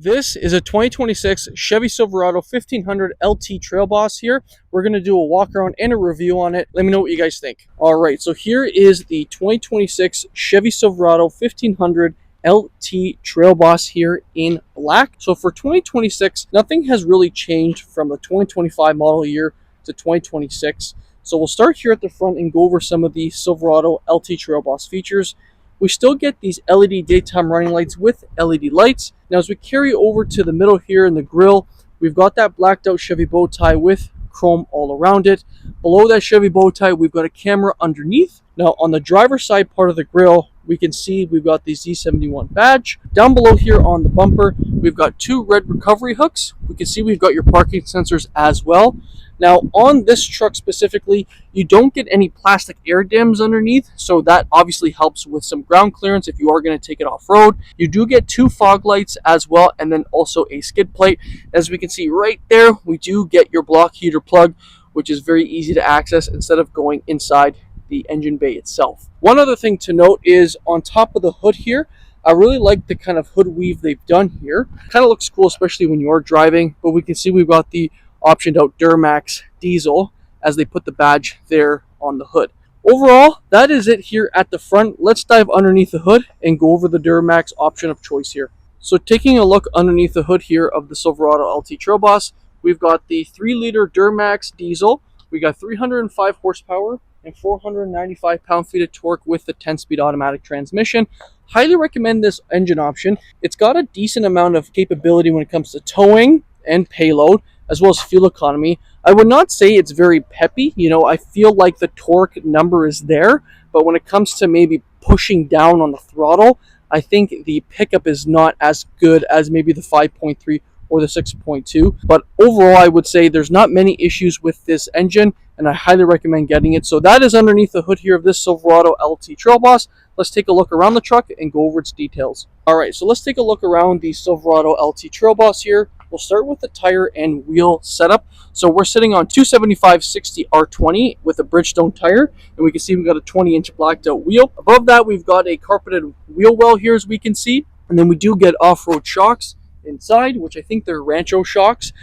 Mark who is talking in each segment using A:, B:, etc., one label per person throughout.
A: This is a 2026 Chevy Silverado 1500 LT Trail Boss here. We're going to do a walk around and a review on it. Let me know what you guys think. All right, so here is the 2026 Chevy Silverado 1500 LT Trail Boss here in black. So for 2026, nothing has really changed from the 2025 model year to 2026. So we'll start here at the front and go over some of the Silverado LT Trail Boss features. We still get these LED daytime running lights with LED lights. Now as we carry over to the middle here in the grille, we've got that blacked out Chevy bow tie with chrome all around it. Below that Chevy bow tie, we've got a camera underneath. Now on the driver's side part of the grille, we can see we've got the Z71 badge. Down below here on the bumper, we've got two red recovery hooks. We can see we've got your parking sensors as well. Now on this truck specifically, you don't get any plastic air dams underneath, so that obviously helps with some ground clearance if you are going to take it off-road. You do get two fog lights as well, and then also a skid plate. As we can see right there, we do get your block heater plug, which is very easy to access instead of going inside the engine bay itself. One other thing to note is on top of the hood here, I really like the kind of hood weave they've done here. Kind of looks cool, especially when you're driving, but we can see we've got the optioned out Duramax diesel as they put the badge there on the hood. Overall, that is it here at the front. Let's dive underneath the hood and go over the Duramax option of choice here. So taking a look underneath the hood here of the Silverado LT Trail Boss, we've got the 3-liter Duramax diesel. We got 305 horsepower and 495 pound-feet of torque with the 10-speed automatic transmission. Highly recommend this engine option. It's got a decent amount of capability when it comes to towing and payload, as well as fuel economy. I would not say it's very peppy. I feel like the torque number is there, but when it comes to maybe pushing down on the throttle, I think the pickup is not as good as maybe the 5.3 or the 6.2. But overall, I would say there's not many issues with this engine, and I highly recommend getting it. So that is underneath the hood here of this Silverado LT Trail Boss. Let's take a look around the truck and go over its details. All right, so let's take a look around the Silverado LT Trail Boss here. We'll start with the tire and wheel setup. So we're sitting on 275/60 R20 with a Bridgestone tire, and we can see we've got a 20-inch blacked out wheel. Above that, we've got a carpeted wheel well here, as we can see, and then we do get off-road shocks inside, which I think they're Rancho shocks.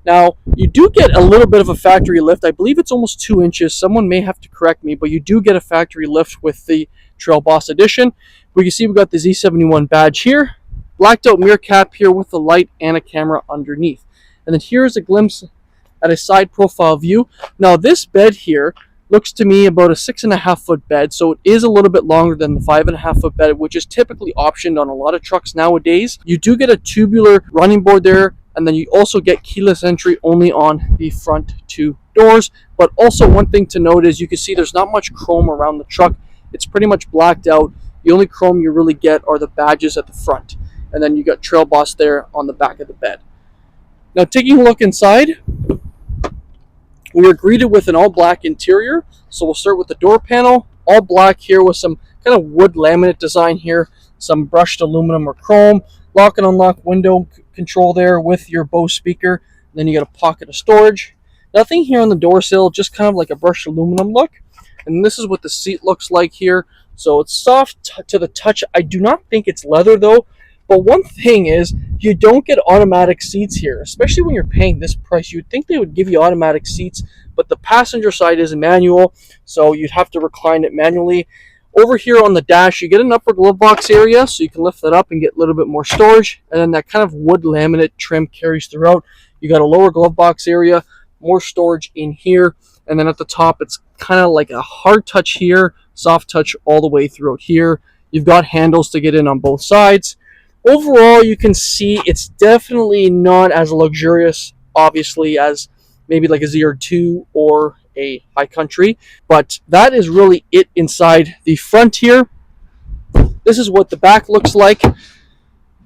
A: Now, you do get a little bit of a factory lift. I believe it's almost 2 inches. Someone may have to correct me, but you do get a factory lift with the Trail Boss Edition. We can see we've got the Z71 badge here. Blacked out mirror cap here with a light and a camera underneath. And then here's a glimpse at a side profile view. Now this bed here looks to me about a 6.5 foot bed, so it is a little bit longer than the 5.5 foot bed, which is typically optioned on a lot of trucks nowadays. You do get a tubular running board there, and then you also get keyless entry only on the front two doors. But also one thing to note is you can see there's not much chrome around the truck. It's pretty much blacked out. The only chrome you really get are the badges at the front. And then you got Trail Boss there on the back of the bed. Now taking a look inside, we are greeted with an all black interior. So we'll start with the door panel, all black here with some kind of wood laminate design here, some brushed aluminum or chrome, lock and unlock window control there with your Bose speaker. And then you got a pocket of storage. Nothing here on the door sill, just kind of like a brushed aluminum look. And this is what the seat looks like here. So it's soft to the touch. I do not think it's leather though. But one thing is, you don't get automatic seats here, especially when you're paying this price. You'd think they would give you automatic seats, but the passenger side is manual, so you'd have to recline it manually. Over here on the dash, you get an upper glove box area, so you can lift that up and get a little bit more storage. And then that kind of wood laminate trim carries throughout. You got a lower glove box area, more storage in here, and then at the top, it's kind of like a hard touch here, soft touch all the way throughout here. You've got handles to get in on both sides. Overall, you can see it's definitely not as luxurious, obviously, as maybe like a ZR2 or a High Country, but that is really it inside the front here. This is what the back looks like.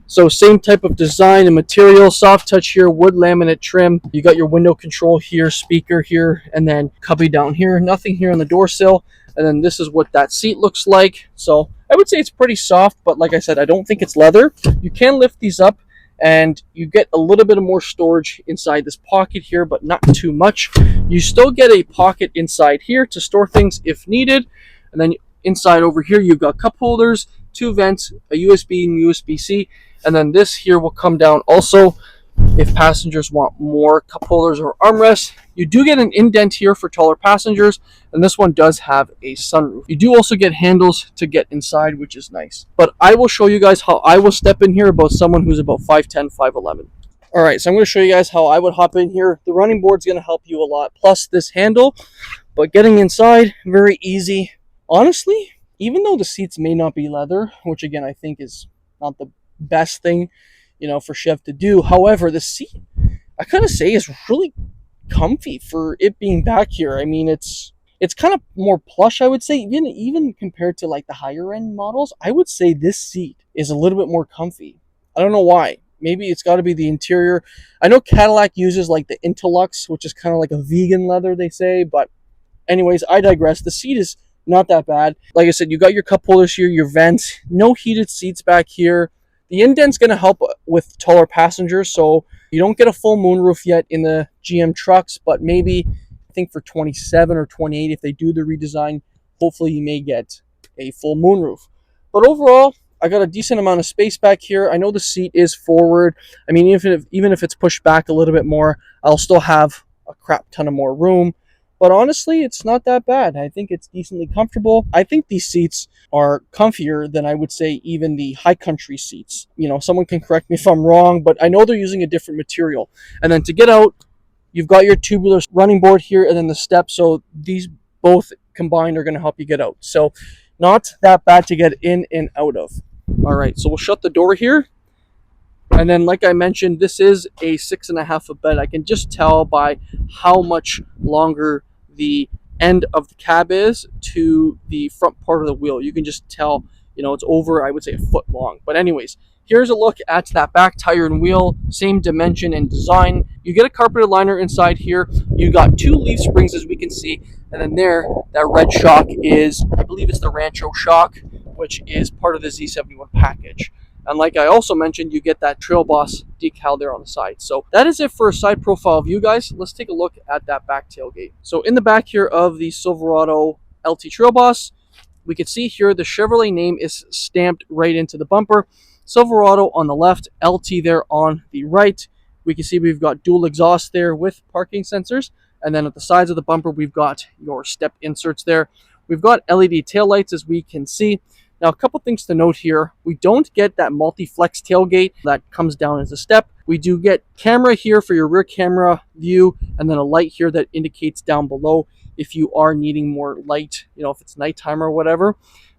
A: So same type of design and material, soft touch here, wood laminate trim. You got your window control here, speaker here, and then cubby down here. Nothing here on the door sill. And then this is what that seat looks like. So I would say it's pretty soft, but like I said, I don't think it's leather. You can lift these up and you get a little bit of more storage inside this pocket here, but not too much. You still get a pocket inside here to store things if needed. And then inside over here, you've got cup holders, 2 vents, a USB and USB-C, and then this here will come down also if passengers want more cup holders or armrests. You do get an indent here for taller passengers, and this one does have a sunroof. You do also get handles to get inside, which is nice. But I will show you guys how I will step in here about someone who's about 5'10", 5'11". All right, so I'm going to show you guys how I would hop in here. The running board's going to help you a lot, plus this handle. But getting inside, very easy. Honestly, even though the seats may not be leather, which again I think is not the best thing, for Chev to do. However, the seat, I gotta say, is really comfy for it being back here. I mean, it's kind of more plush, I would say. Even compared to like the higher end models, I would say this seat is a little bit more comfy. I don't know why. Maybe it's got to be the interior. I know Cadillac uses like the Interlux, which is kind of like a vegan leather, they say. But anyways, I digress. The seat is not that bad. Like I said, you got your cup holders here, your vents, no heated seats back here. The indent's going to help with taller passengers, so you don't get a full moonroof yet in the GM trucks, but maybe, I think for 27 or 28, if they do the redesign, hopefully you may get a full moonroof. But overall, I got a decent amount of space back here. I know the seat is forward. I mean, even if it's pushed back a little bit more, I'll still have a crap ton of more room. But honestly, it's not that bad. I think it's decently comfortable. I think these seats are comfier than I would say even the high country seats. Someone can correct me if I'm wrong, but I know they're using a different material. And then to get out, you've got your tubular running board here and then the steps. So these both combined are going to help you get out. So not that bad to get in and out of. All right, so we'll shut the door here. And then, like I mentioned, this is a 6.5 foot bed. I can just tell by how much longer the end of the cab is to the front part of the wheel. You can just tell, it's over, I would say, a foot long. But anyways, here's a look at that back tire and wheel, same dimension and design. You get a carpeted liner inside here. You got 2 leaf springs, as we can see. And then there, that red shock is, I believe it's the Rancho shock, which is part of the Z71 package. And like I also mentioned, you get that Trail Boss decal there on the side. So that is it for a side profile view, guys. Let's take a look at that back tailgate. So in the back here of the Silverado LT Trail Boss, we can see here the Chevrolet name is stamped right into the bumper. Silverado on the left, LT there on the right. We can see we've got dual exhaust there with parking sensors. And then at the sides of the bumper, we've got your step inserts there. We've got LED taillights, as we can see. Now, a couple things to note here. We don't get that multi-flex tailgate that comes down as a step. We do get camera here for your rear camera view, and then a light here that indicates down below if you are needing more light, if it's nighttime or whatever.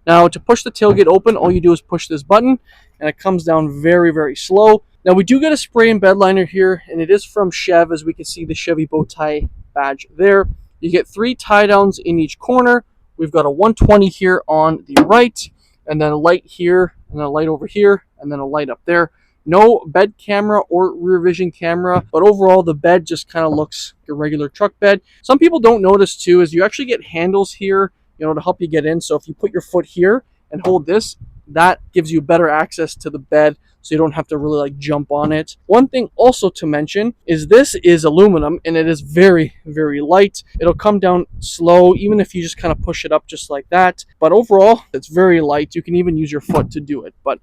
A: Now, to push the tailgate open, all you do is push this button, and it comes down very, very slow. Now, we do get a spray and bed liner here, and it is from Chev, as we can see the Chevy bow tie badge there. You get 3 tie downs in each corner. We've got a 120 here on the right, and then a light here, and then a light over here, and then a light up there. No bed camera or rear vision camera, but overall the bed just kind of looks like a regular truck bed. Some people don't notice too is you actually get handles here, to help you get in. So if you put your foot here and hold this, that gives you better access to the bed, so you don't have to really jump on it. One thing also to mention is this is aluminum, and it is very, very light. It'll come down slow, even if you just kind of push it up just like that. But overall, it's very light. You can even use your foot to do it. But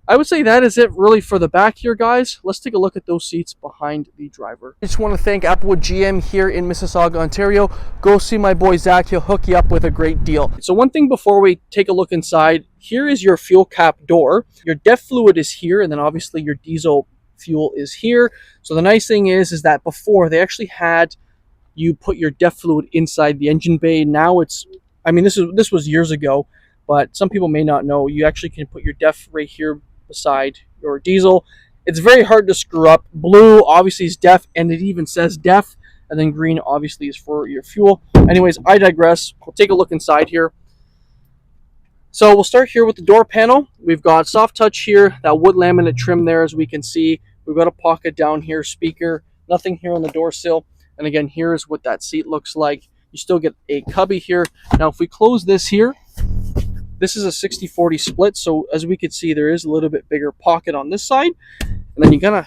A: I would say that is it really for the back here, guys. Let's take a look at those seats behind the driver. I just want to thank Applewood GM here in Mississauga, Ontario. Go see my boy Zach. He'll hook you up with a great deal. So one thing before we take a look inside, here is your fuel cap door. Your DEF fluid is here, and then obviously your diesel fuel is here. So the nice thing is that before they actually had you put your DEF fluid inside the engine bay. Now it's, this was years ago, but some people may not know, you actually can put your DEF right here beside your diesel. It's very hard to screw up. Blue obviously is DEF, and it even says DEF, and then green obviously is for your fuel. Anyways, I digress. We'll take a look inside here. So we'll start here with the door panel. We've got soft touch here, that wood laminate trim there, as we can see. We've got a pocket down here, speaker, nothing here on the door sill. And again, here is what that seat looks like. You still get a cubby here. Now, if we close this here, this is a 60-40 split, so as we can see, there is a little bit bigger pocket on this side, and then you gotta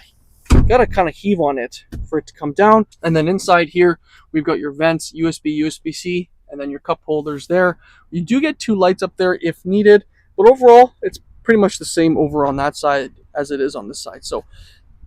A: kind of heave on it for it to come down. And then inside here, we've got your vents, USB, USB-C, and then your cup holders there. You do get 2 lights up there if needed. But overall, it's pretty much the same over on that side as it is on this side. So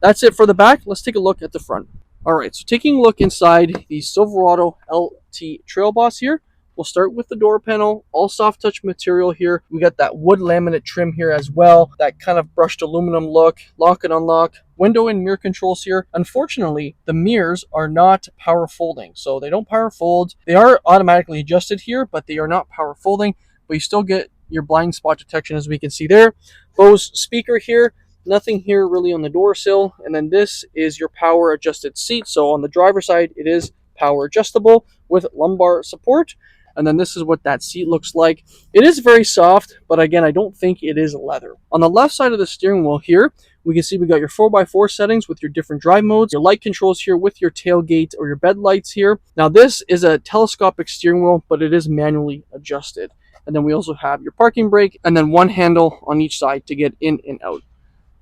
A: that's it for the back. Let's take a look at the front. All right, so taking a look inside the Silverado LT Trail Boss here, we'll start with the door panel, all soft touch material here. We got that wood laminate trim here as well, that kind of brushed aluminum look, lock and unlock, window and mirror controls here. Unfortunately, the mirrors are not power folding, so they don't power fold. They are automatically adjusted here, but they are not power folding, but you still get your blind spot detection, as we can see there. Bose speaker here. Nothing here really on the door sill. And then this is your power adjusted seat. So on the driver's side, it is power adjustable with lumbar support. And then this is what that seat looks like. It is very soft, but again, I don't think it is leather. On the left side of the steering wheel here, we can see we got your 4x4 settings with your different drive modes, your light controls here with your tailgate or your bed lights here. Now this is a telescopic steering wheel, but it is manually adjusted. And then we also have your parking brake and then one handle on each side to get in and out.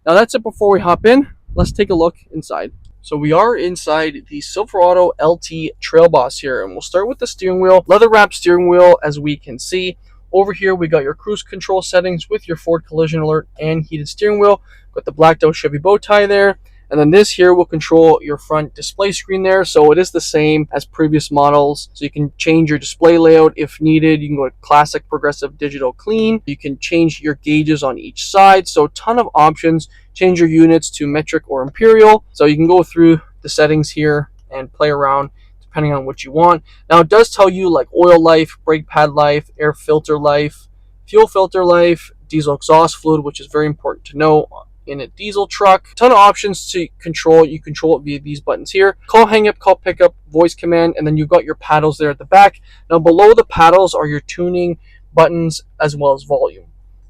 A: Now that's it before we hop in. Let's take a look inside. So we are inside the Silverado LT Trail Boss here, and we'll start with the steering wheel. Leather wrapped steering wheel, as we can see. Over here we got your cruise control settings with your forward collision alert and heated steering wheel. Got the blacked out Chevy bow tie there. And then this here will control your front display screen there. So it is the same as previous models. So you can change your display layout if needed. You can go to classic, progressive, digital, clean. You can change your gauges on each side. So a ton of options. Change your units to metric or imperial. So you can go through the settings here and play around depending on what you want. Now it does tell you like oil life, brake pad life, air filter life, fuel filter life, diesel exhaust fluid, which is very important to know in a diesel truck. A ton of options to control. You control it via these buttons here. Call hang up, call pickup, voice command, and then you've got your paddles there at the back. Now below the paddles are your tuning buttons as well as volume.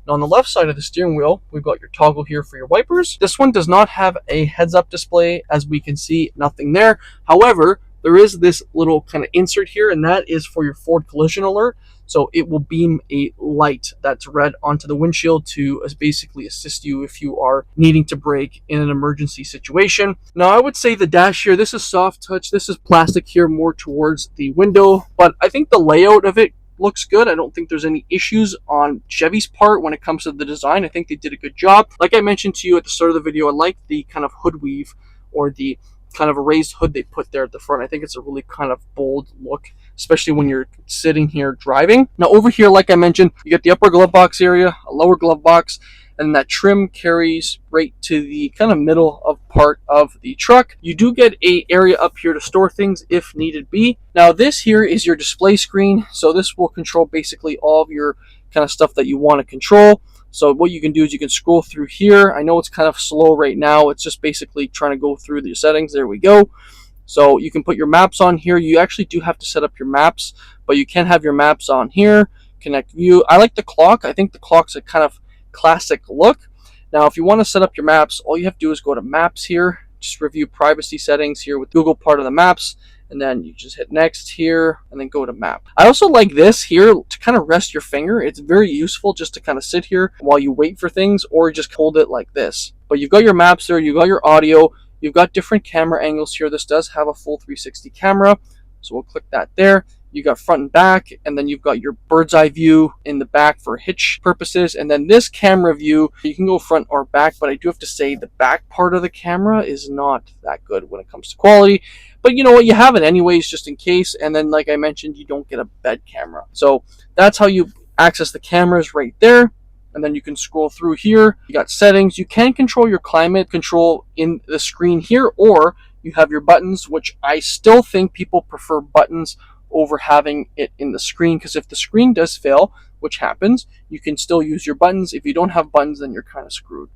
A: Now on the left side of the steering wheel, we've got your toggle here for your wipers. This one does not have a heads-up display, as we can see, nothing there. However, there is this little kind of insert here, and that is for your forward collision alert. So it will beam a light that's red onto the windshield to basically assist you if you are needing to brake in an emergency situation. Now I would say the dash here, this is soft touch. This is plastic here more towards the window, but I think the layout of it looks good. I don't think there's any issues on Chevy's part when it comes to the design. I think they did a good job. Like I mentioned to you at the start of the video, I like the kind of hood weave or the kind of a raised hood they put there at the front. I think it's a really kind of bold look, especially when you're sitting here driving. Now over here, like I mentioned, you get the upper glove box area, a lower glove box, and that trim carries right to the kind of middle of part of the truck. You do get a area up here to store things if needed be. Now this here is your display screen. So this will control basically all of your kind of stuff that you want to control. So what you can do is you can scroll through here. I know it's kind of slow right now. It's just basically trying to go through the settings. There we go. So you can put your maps on here. You actually do have to set up your maps, but you can have your maps on here. Connect view. I like the clock. I think the clock's a kind of classic look. Now, if you want to set up your maps, all you have to do is go to Maps here. Just review privacy settings here with Google part of the maps. And then you just hit next here and then go to map. I also like this here to kind of rest your finger. It's very useful just to kind of sit here while you wait for things, or just hold it like this. But you've got your maps there, you've got your audio, you've got different camera angles here. This does have a full 360 camera. So we'll click that there. You got front and back, and then you've got your bird's eye view in the back for hitch purposes. And then this camera view, you can go front or back, but I do have to say the back part of the camera is not that good when it comes to quality. But you know what, you have it anyways, just in case. And then, like I mentioned, you don't get a bed camera. So that's how you access the cameras right there. And then you can scroll through here. You got settings. You can control your climate control in the screen here, or you have your buttons, which I still think people prefer buttons over having it in the screen, because if the screen does fail, which happens, you can still use your buttons. If you don't have buttons, then you're kind of screwed.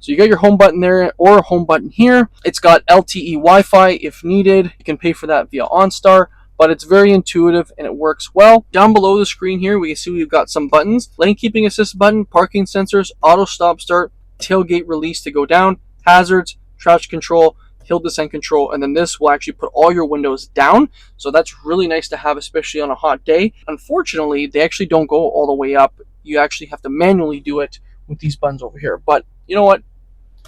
A: So you got your home button there, or a home button here. It's got LTE Wi-Fi if needed. You can pay for that via OnStar, but it's very intuitive and it works well. Down below the screen here, we can see we've got some buttons. Lane keeping assist button, parking sensors, auto stop start, tailgate release to go down, hazards, traction control, hill descent control, and then this will actually put all your windows down. So that's really nice to have, especially on a hot day. Unfortunately, they actually don't go all the way up. You actually have to manually do it with these buttons over here. But you know what?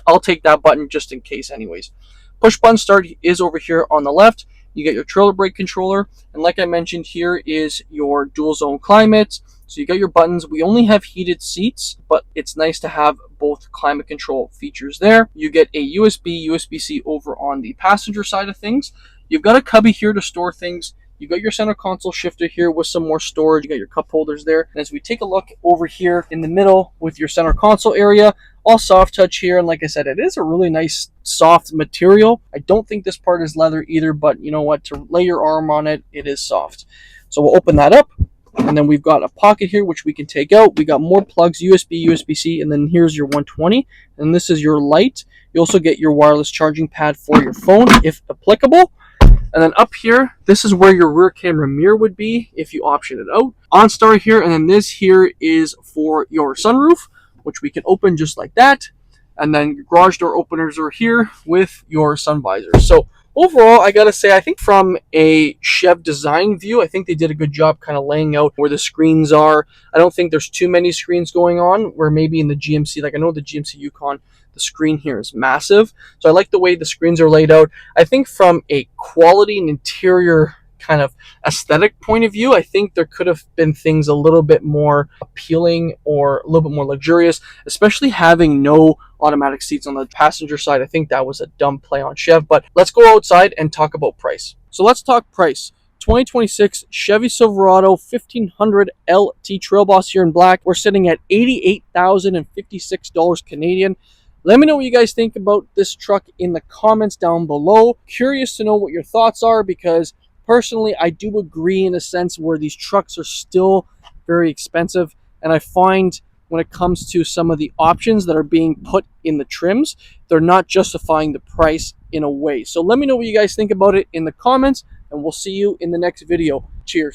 A: I'll take that button just in case anyways. Push button start is over here on the left. You get your trailer brake controller. And like I mentioned, here is your dual zone climate. So you got your buttons. We only have heated seats, but it's nice to have both climate control features there. You get a USB-C over on the passenger side of things. You've got a cubby here to store things. You got your center console shifter here with some more storage. You got your cup holders there. And as we take a look over here in the middle with your center console area, all soft touch here. And like I said, it is a really nice soft material. I don't think this part is leather either, but you know what? To lay your arm on it, it is soft. So we'll open that up. And then we've got a pocket here, which we can take out. We got more plugs, USB, USB-C, and then here's your 120. And this is your light. You also get your wireless charging pad for your phone, if applicable. And then up here, this is where your rear camera mirror would be if you option it out. OnStar here, and then this here is for your sunroof, which we can open just like that. And then your garage door openers are here with your sun visors. So overall, I gotta say, I think from a Chev design view, I think they did a good job kind of laying out where the screens are. I don't think there's too many screens going on, where maybe in the GMC, like I know the GMC Yukon, the screen here is massive. So I like the way the screens are laid out. I think from a quality and interior kind of aesthetic point of view, I think there could have been things a little bit more appealing or a little bit more luxurious, especially having no automatic seats on the passenger side. I think that was a dumb play on Chev, but let's go outside and talk about price. So let's talk price. 2026 Chevy Silverado 1500 LT Trail Boss here in black. We're sitting at $88,056 Canadian. Let me know what you guys think about this truck in the comments down below. Curious to know what your thoughts are, because personally, I do agree in a sense where these trucks are still very expensive. And I find when it comes to some of the options that are being put in the trims, they're not justifying the price in a way. So let me know what you guys think about it in the comments, and we'll see you in the next video. Cheers.